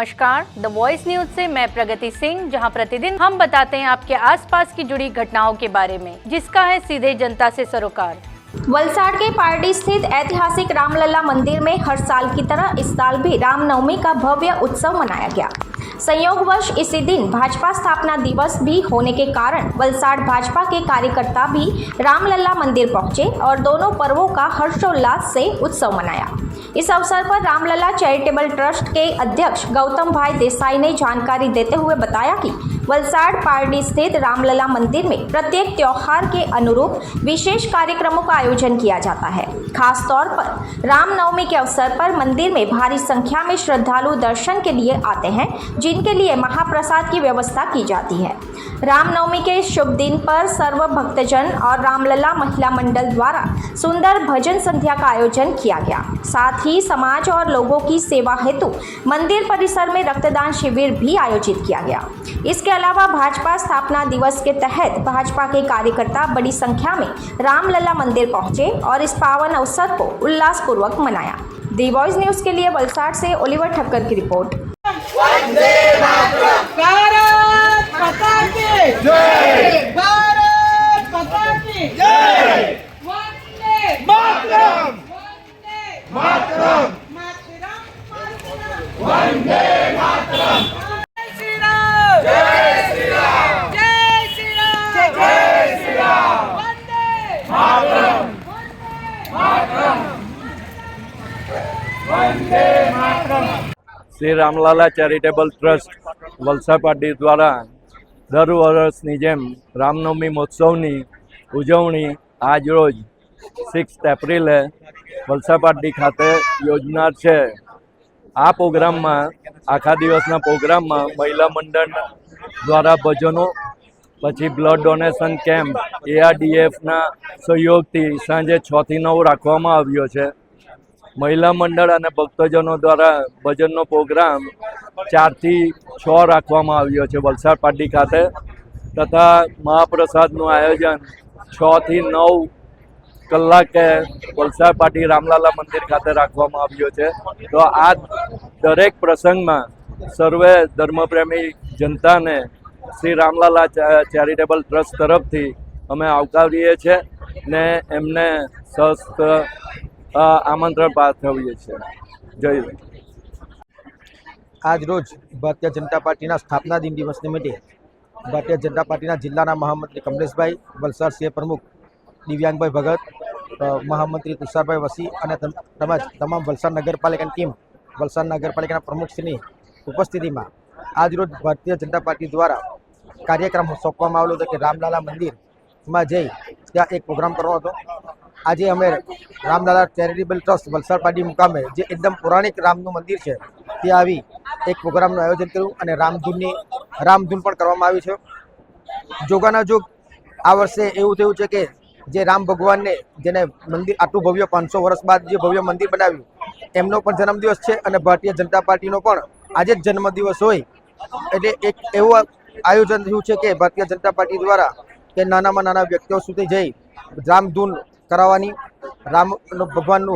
नमस्कार, the voice news से मैं प्रगति सिंह, जहां प्रतिदिन हम बताते हैं आपके आसपास की जुड़ी घटनाओं के बारे में, जिसका है सीधे जनता से सरोकार। वलसाड़ के पारडी स्थित ऐतिहासिक रामलला मंदिर में हर साल की तरह इस साल भी रामनवमी का भव्य उत्सव मनाया गया। संयोगवश इसी दिन भाजपा स्थापना दिवस भी होने के कारण वलसाड़ भाजपा के कार्यकर्ता भी रामलला मंदिर पहुंचे और दोनों पर्वों का हर्षोल्लास से उत्सव मनाया। इस अवसर पर रामलला चैरिटेबल ट्रस्ट के अध्यक्ष गौतम भाई देसाई ने जानकारी देते हुए बताया कि वलसाड़ पारडी स्थित रामलला मंदिर में प्रत्येक त्योहार के अनुरूप विशेष कार्यक्रमों का आयोजन किया जाता है। खास तौर पर रामनवमी के अवसर पर मंदिर में भारी संख्या में श्रद्धालु दर्शन के लिए आते हैं, जिनके लिए महाप्रसाद की व्यवस्था की जाती है। रामनवमी के शुभ दिन पर सर्व भक्तजन और रामलला महिला मंडल द्वारा सुंदर भजन संध्या का आयोजन किया गया। साथ ही समाज और लोगों की सेवा हेतु मंदिर परिसर में रक्तदान शिविर भी आयोजित किया गया। इसके अलावा भाजपा स्थापना दिवस के तहत भाजपा के कार्यकर्ता बड़ी संख्या में रामलला मंदिर पहुंचे और इस पावन अवसर को उल्लासपूर्वक मनाया। दी वॉइस न्यूज के लिए वलसाड़ से ओलिवर ठक्कर की रिपोर्ट। भारत माता की जय, भारत माता की जय, वंदे मातरम, वंदे मातरम, वंदे मातरम, जय श्री राम, जय श्री राम, जय श्री राम, जय श्री राम, वंदे मातरम, मातरम, वंदे मातरम। श्री रामलला चैरिटेबल ट्रस्ट वलसाड़ पारडी द्वारा दर वर्षनी जेम रामनवमी महोत्सवनी उजवणी आज रोज 6 एप्रिले वलसाड़ पारडी खाते योजनार छे। आ प्रोग्राम में आखा दिवसना प्रोग्राम में महिला मंडल द्वारा भजनों पछी ब्लड डोनेशन कैम्प ARDF ना सहयोग थी सांजे 6 થી 9 राखवामां आव्यो छे। महिला मंडल और भक्तजनों द्वारा भजन प्रोग्राम 4 થી 6 राखवामां आव्यो छे वलसाड़ पारडी खाते तथा महाप्रसाद आयोजन 6 થી 9 कलाके वलसाड़ पारडी रामलला मंदिर खाते राखवामां आव्यो छे। तो आ दरेक प्रसंग में सर्वे धर्मप्रेमी जनता ने श्री रामलला चैरिटेबल ट्रस्ट तरफ थी अमे आवकारीए छे ने एमने सहस्त्र आमंत्रण पाठवीए छे। जय। आज रोज भारतीय जनता पार्टी स्थापना दिन दिवस निमित्ते भारतीय जनता पार्टी जिल्लाना महामंत्री कमलेश भाई, वलसाड़ शहर प्रमुख दिव्यांग भाई भगत, महामंत्री तुषार भाई वसी और तमाम वलसाड़ नगरपालिका टीम वलसाड़ नगरपालिका प्रमुखश्री उपस्थिति में आज रोज भारतीय जनता पार्टी द्वारा कार्यक्रम सौंपवामां आवेलो हतो कि रामलला मंदिर में जई त्या एक प्रोग्राम करवानो हतो। आज अमे रामलला चैरिटेबल ट्रस्ट वलसाड़ पारडी मुकामे जे एकदम पौराणिक रामनु मंदिर है त्या आवी एक प्रोग्रामनु आयोजन कर्युं अने रामधून पण करवामां आवी छे। जोगाना जोग आ वर्षे एवुं थयुं छे के जे राम भगवान ने जेने मंदिर आटलुं भव्य 500 वर्ष बाद जे भव्य मंदिर बनाव्युं एमनो पण जन्मदिवस छे अने भारतीय जनता पार्टीनो पण आजे ज जन्मदिवस होय एटले एक एवुं आयोजन थयुं छे के भारतीय जनता पार्टी द्वारा के नानामां नाना व्यक्तिओ सुधी जई रामधून करावानी राम भगवाननु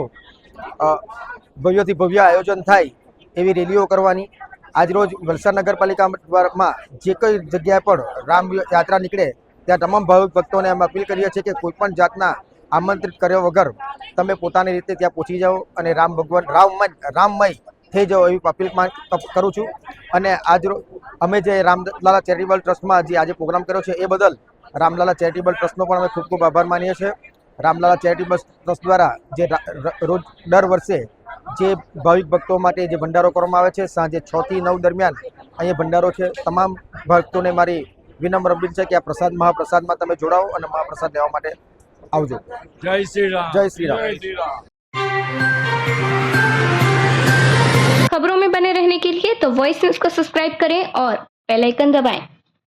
भव्यथी भव्य आयोजन थाय एवी रेलीओ करवानी। आज रोज वलसाड़ नगरपालिका में जे कई जग्याए पर राम यात्रा निकले त्या तमाम भाविक भक्तों ने अपील करीए छे के कोईपण जातना आमंत्रित कर्या वगर तमे पोतानी रीते त्यां पहोंची जाओ अने राम भगवान राममय थई जाओ एवी अपील करूँ छूं। अने आज अमे जे रामलला चैरिटेबल ट्रस्ट में जे आज प्रोग्राम कर्यो छे ए बदल रामलला चैरिटेबल ट्रस्टनो पण अमे खूब खूब आभार मानीए छीए। रामलला चैरिटेबल ट्रस्ट द्वारा जे रोज दर वर्षे जे भाविक भक्तों माटे जे भंडारो करवामां आवे छे सांजे 6 થી 9 दरमियान अहीं भंडारो छे। तमाम भक्तोने मारी विनम्र अपील छे कि आ प्रसाद महाप्रसाद में तमे जोड़ाओ अने महाप्रसाद लेवा माटे आवजो। जय श्री राम, जय श्री राम। खबरों में बने रहने के लिए तो वॉइस न्यूज को सब्सक्राइब करें और बेल आइकन दबाएं।